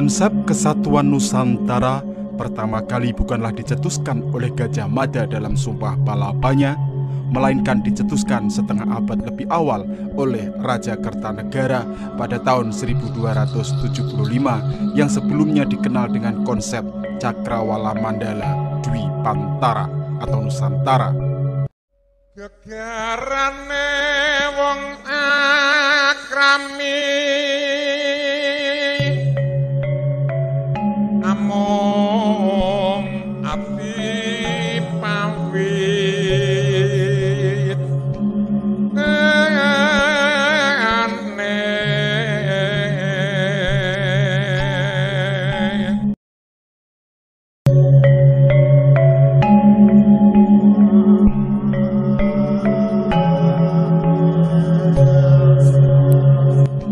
Konsep kesatuan Nusantara pertama kali bukanlah dicetuskan oleh Gajah Mada dalam Sumpah Palapanya, melainkan dicetuskan setengah abad lebih awal oleh Raja Kertanegara pada tahun 1275 yang sebelumnya dikenal dengan konsep Cakrawala Mandala Dwipantara atau Nusantara. Gegarane wong akrami among abdi pawit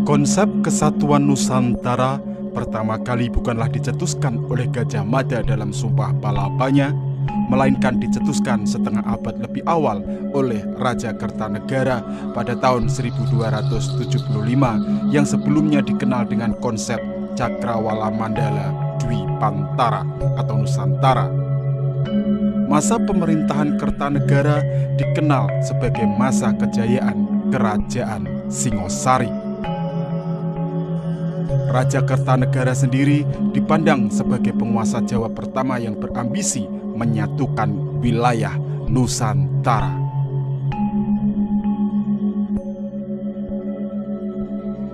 Konsep kesatuan Nusantara pertama kali bukanlah dicetuskan oleh Gajah Mada dalam Sumpah Palapanya, melainkan dicetuskan setengah abad lebih awal oleh Raja Kertanegara pada tahun 1275 yang sebelumnya dikenal dengan konsep Cakrawala Mandala Dwipantara atau Nusantara. Masa pemerintahan Kertanegara dikenal sebagai masa kejayaan Kerajaan Singosari. Raja Kertanegara sendiri dipandang sebagai penguasa Jawa pertama yang berambisi menyatukan wilayah Nusantara.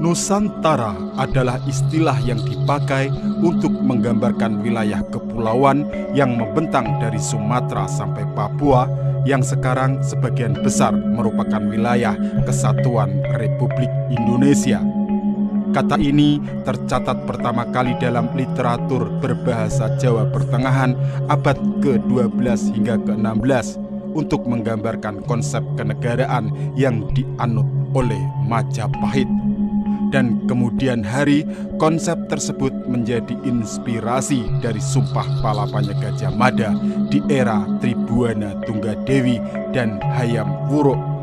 Nusantara adalah istilah yang dipakai untuk menggambarkan wilayah kepulauan yang membentang dari Sumatera sampai Papua yang sekarang sebagian besar merupakan wilayah Kesatuan Republik Indonesia. Kata ini tercatat pertama kali dalam literatur berbahasa Jawa Pertengahan abad ke-12 hingga ke-16 untuk menggambarkan konsep kenegaraan yang dianut oleh Majapahit. Dan kemudian hari, konsep tersebut menjadi inspirasi dari Sumpah Palapanya Gajah Mada di era Tribuana Tunggadewi dan Hayam Wuruk.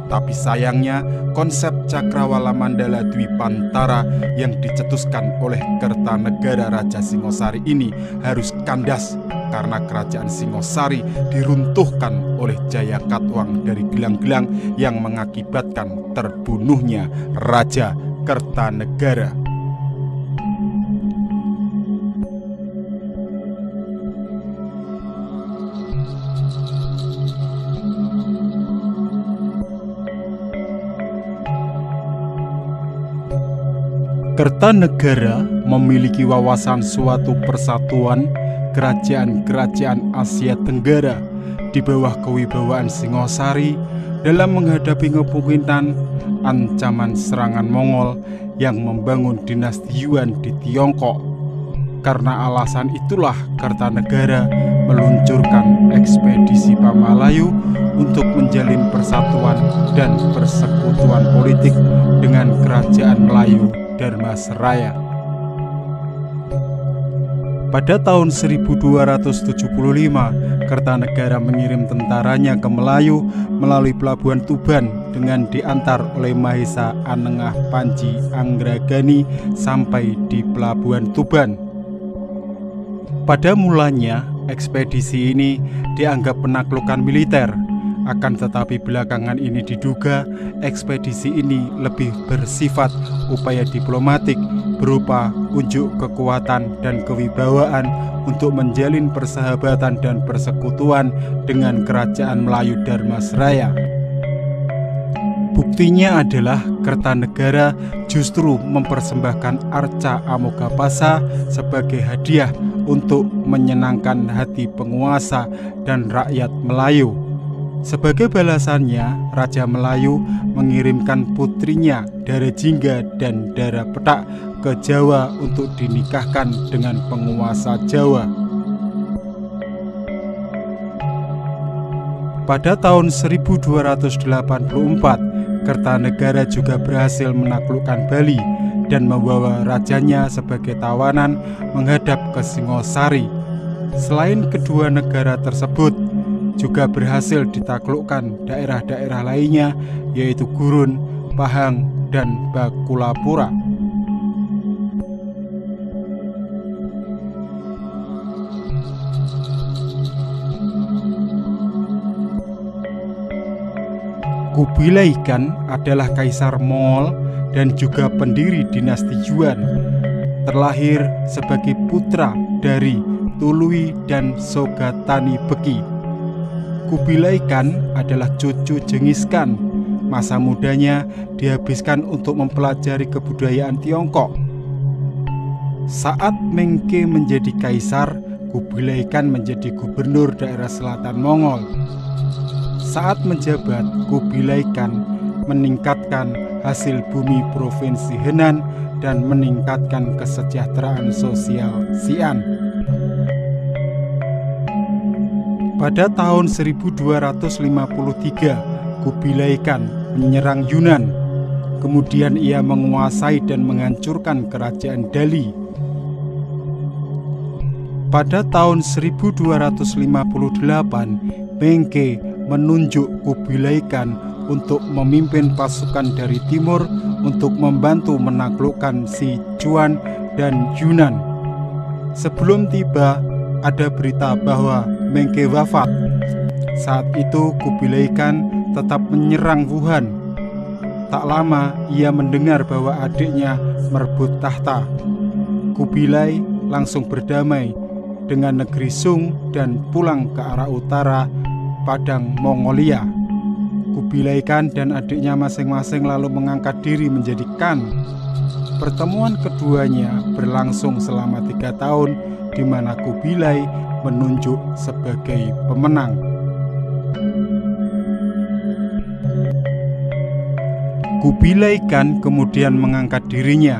Tapi sayangnya, konsep Cakrawala Mandala Dwipantara yang dicetuskan oleh Kertanegara Raja Singosari ini harus kandas karena kerajaan Singosari diruntuhkan oleh Jaya Katwang dari gelang-gelang yang mengakibatkan terbunuhnya Raja Kertanegara. Kertanegara memiliki wawasan suatu persatuan kerajaan-kerajaan Asia Tenggara di bawah kewibawaan Singosari dalam menghadapi kemungkinan ancaman serangan Mongol yang membangun dinasti Yuan di Tiongkok. Karena alasan itulah Kertanegara meluncurkan ekspedisi Pamalayu untuk menjalin persatuan dan persekutuan politik dengan kerajaan Melayu Dharmasraya. Pada tahun 1275, Kertanegara mengirim tentaranya ke Melayu melalui pelabuhan Tuban dengan diantar oleh Mahesa Anengah Panji Anggragani sampai di pelabuhan Tuban. Pada mulanya, ekspedisi ini dianggap penaklukan militer. Akan tetapi belakangan ini diduga ekspedisi ini lebih bersifat upaya diplomatik berupa unjuk kekuatan dan kewibawaan untuk menjalin persahabatan dan persekutuan dengan kerajaan Melayu Dharmasraya. Buktinya adalah Kertanegara justru mempersembahkan arca Amogapasa sebagai hadiah untuk menyenangkan hati penguasa dan rakyat Melayu. Sebagai balasannya, Raja Melayu mengirimkan putrinya Dara Jingga dan Dara Petak ke Jawa untuk dinikahkan dengan penguasa Jawa. Pada tahun 1284, Kertanegara juga berhasil menaklukkan Bali dan membawa rajanya sebagai tawanan menghadap ke Singosari. Selain kedua negara tersebut, juga berhasil ditaklukkan daerah-daerah lainnya yaitu Gurun, Pahang, dan Bakulapura. Kubilai Khan adalah kaisar Mongol dan juga pendiri dinasti Yuan. Terlahir sebagai putra dari Tului dan Sogatani Beki. Kubilai Khan adalah cucu Genghis Khan. Masa mudanya dihabiskan untuk mempelajari kebudayaan Tiongkok. Saat Mengke menjadi kaisar, Kubilai Khan menjadi gubernur daerah selatan Mongol. Saat menjabat, Kubilai Khan meningkatkan hasil bumi provinsi Henan dan meningkatkan kesejahteraan sosial Xi'an. Pada tahun 1253, Kubilai Khan menyerang Yunan. Kemudian ia menguasai dan menghancurkan kerajaan Dali. Pada tahun 1258, Mengke menunjuk Kubilai Khan untuk memimpin pasukan dari timur untuk membantu menaklukkan Sichuan dan Yunnan. Sebelum tiba, ada berita bahwa Mengke wafat. Saat itu Kubilai Khan tetap menyerang Wuhan. Tak lama ia mendengar bahwa adiknya merebut tahta. Kubilai langsung berdamai dengan negeri Sung dan pulang ke arah utara Padang Mongolia. Kubilai Khan dan adiknya masing-masing lalu mengangkat diri menjadi Khan. Pertemuan keduanya berlangsung selama 3 tahun, di mana Kubilai menunjuk sebagai pemenang. Kubilai Khan kemudian mengangkat dirinya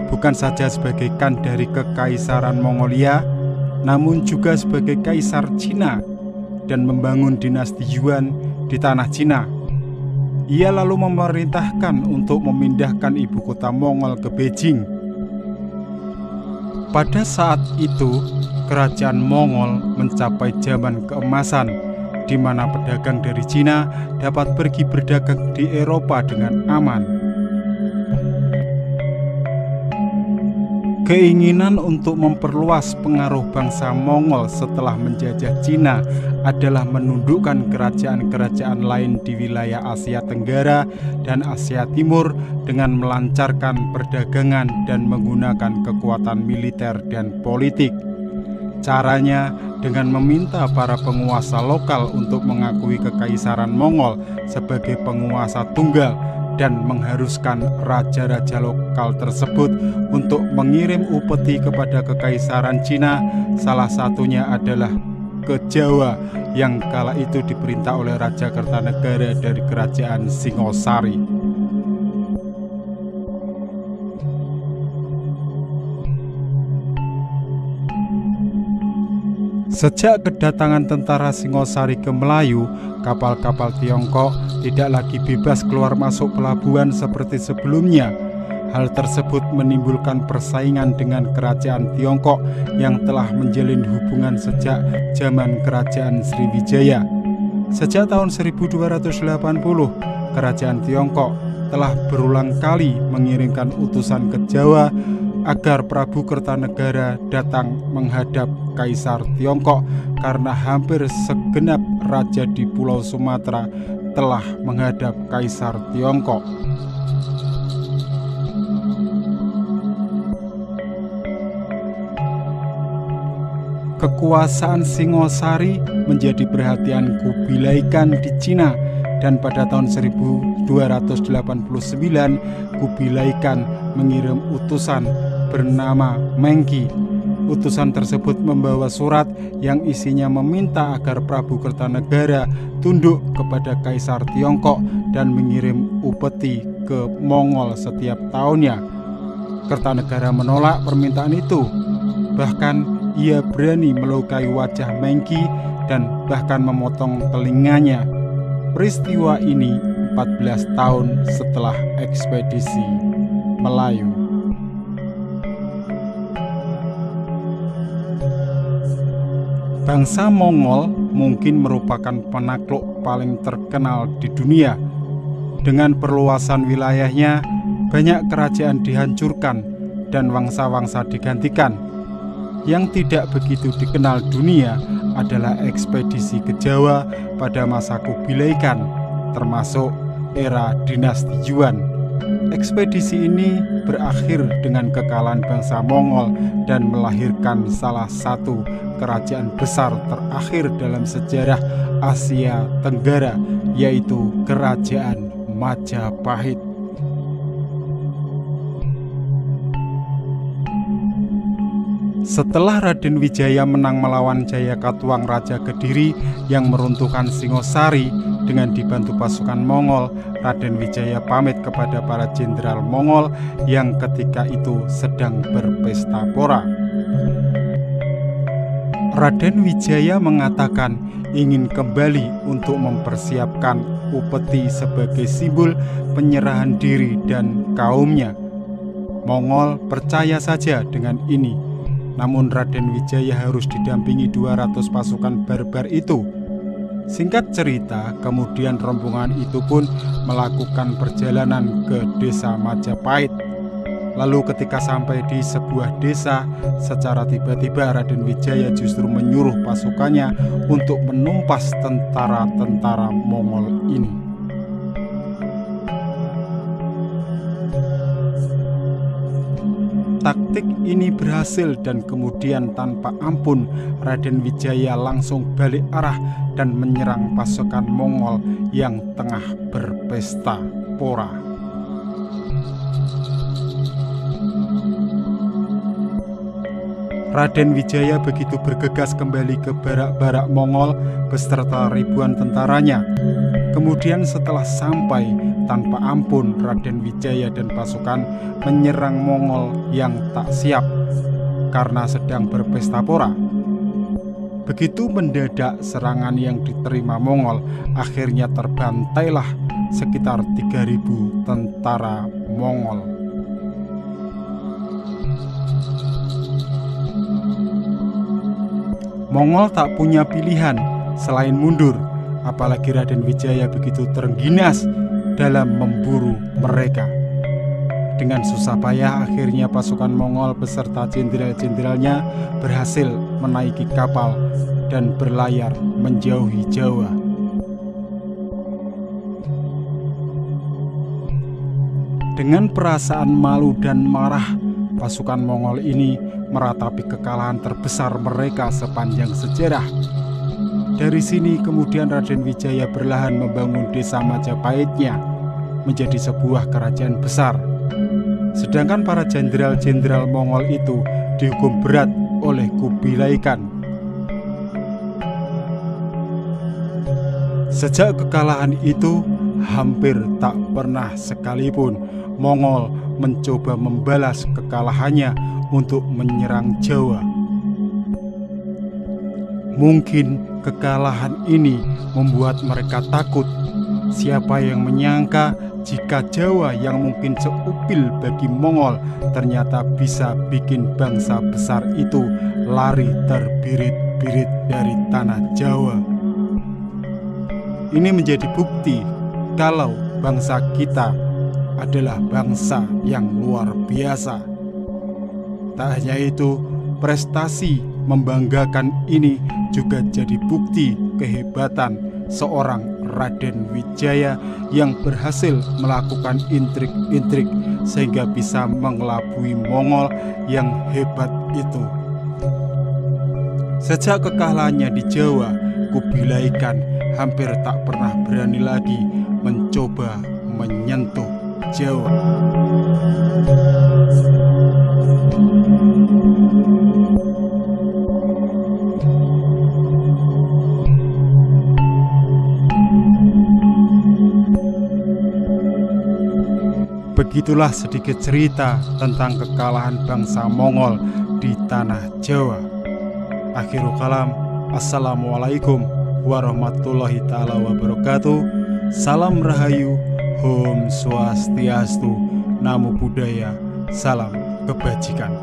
bukan saja sebagai Khan dari Kekaisaran Mongolia, namun juga sebagai Kaisar Cina dan membangun dinasti Yuan di tanah Cina. Ia lalu memerintahkan untuk memindahkan ibu kota Mongol ke Beijing. Pada saat itu, kerajaan Mongol mencapai zaman keemasan, di mana pedagang dari Cina dapat pergi berdagang di Eropa dengan aman. Keinginan untuk memperluas pengaruh bangsa Mongol setelah menjajah Cina adalah menundukkan kerajaan-kerajaan lain di wilayah Asia Tenggara dan Asia Timur dengan melancarkan perdagangan dan menggunakan kekuatan militer dan politik. Caranya dengan meminta para penguasa lokal untuk mengakui kekaisaran Mongol sebagai penguasa tunggal dan mengharuskan raja-raja lokal tersebut untuk mengirim upeti kepada kekaisaran Cina. Salah satunya adalah ke Jawa yang kala itu diperintah oleh Raja Kertanegara dari kerajaan Singosari. Sejak kedatangan tentara Singosari ke Melayu, kapal-kapal Tiongkok tidak lagi bebas keluar masuk pelabuhan seperti sebelumnya. Hal tersebut menimbulkan persaingan dengan kerajaan Tiongkok yang telah menjalin hubungan sejak zaman kerajaan Sriwijaya. Sejak tahun 1280, kerajaan Tiongkok telah berulang kali mengirimkan utusan ke Jawa agar Prabu Kertanegara datang menghadap Kaisar Tiongkok karena hampir segenap raja di Pulau Sumatera telah menghadap Kaisar Tiongkok. Kekuasaan Singosari menjadi perhatian Kubilai Khan di Cina, dan pada tahun 1289 Kubilai Khan mengirim utusan bernama Mengki. Utusan tersebut membawa surat yang isinya meminta agar Prabu Kertanegara tunduk kepada Kaisar Tiongkok dan mengirim upeti ke Mongol setiap tahunnya. Kertanegara menolak permintaan itu. Bahkan ia berani melukai wajah Mengki dan bahkan memotong telinganya. Peristiwa ini 14 tahun setelah ekspedisi Melayu. Bangsa Mongol mungkin merupakan penakluk paling terkenal di dunia. Dengan perluasan wilayahnya, banyak kerajaan dihancurkan dan wangsa-wangsa digantikan. Yang tidak begitu dikenal dunia adalah ekspedisi ke Jawa pada masa Kubilai Khan, termasuk era dinasti Yuan. Ekspedisi ini berakhir dengan kekalahan bangsa Mongol dan melahirkan salah satu kerajaan besar terakhir dalam sejarah Asia Tenggara, yaitu Kerajaan Majapahit. Setelah Raden Wijaya menang melawan Jayakatwang Raja Kediri yang meruntuhkan Singosari dengan dibantu pasukan Mongol, Raden Wijaya pamit kepada para jenderal Mongol yang ketika itu sedang berpesta pora. Raden Wijaya mengatakan ingin kembali untuk mempersiapkan upeti sebagai simbol penyerahan diri dan kaumnya. Mongol percaya saja dengan ini. Namun Raden Wijaya harus didampingi 200 pasukan barbar itu. Singkat cerita, kemudian rombongan itu pun melakukan perjalanan ke desa Majapahit. Lalu ketika sampai di sebuah desa, secara tiba-tiba Raden Wijaya justru menyuruh pasukannya untuk menumpas tentara-tentara Mongol ini. Taktik ini berhasil dan kemudian tanpa ampun Raden Wijaya langsung balik arah dan menyerang pasukan Mongol yang tengah berpesta pora. Raden Wijaya begitu bergegas kembali ke barak-barak Mongol beserta ribuan tentaranya. Kemudian setelah sampai, tanpa ampun Raden Wijaya dan pasukan menyerang Mongol yang tak siap karena sedang berpesta pora. Begitu mendadak serangan yang diterima Mongol, akhirnya terbantailah sekitar 3.000 tentara Mongol. Mongol tak punya pilihan selain mundur, apalagi Raden Wijaya begitu terengginas dalam memburu mereka. Dengan susah payah akhirnya pasukan Mongol beserta jenderal-jenderalnya berhasil menaiki kapal dan berlayar menjauhi Jawa. Dengan perasaan malu dan marah, pasukan Mongol ini meratapi kekalahan terbesar mereka sepanjang sejarah. Dari sini kemudian Raden Wijaya berlahan membangun desa Majapahitnya menjadi sebuah kerajaan besar. Sedangkan para jenderal-jenderal Mongol itu dihukum berat oleh Kubilai Khan. Sejak kekalahan itu, hampir tak pernah sekalipun Mongol mencoba membalas kekalahannya untuk menyerang Jawa. Mungkin kekalahan ini membuat mereka takut. Siapa yang menyangka jika Jawa yang mungkin seupil bagi Mongol ternyata bisa bikin bangsa besar itu lari terbirit-birit dari tanah Jawa. Ini menjadi bukti kalau bangsa kita adalah bangsa yang luar biasa. Tak hanya itu, prestasi membanggakan ini juga jadi bukti kehebatan seorang Raden Wijaya yang berhasil melakukan intrik-intrik sehingga bisa mengelabui Mongol yang hebat itu. Sejak kekalahannya di Jawa, Kubilai Khan hampir tak pernah berani lagi mencoba menyentuh Jawa. Begitulah sedikit cerita tentang kekalahan bangsa Mongol di tanah Jawa. Akhirul kalam, assalamualaikum warahmatullahi ta'ala wabarakatuh. Salam Rahayu, Om Swastiastu, Namo Buddhaya, salam kebajikan.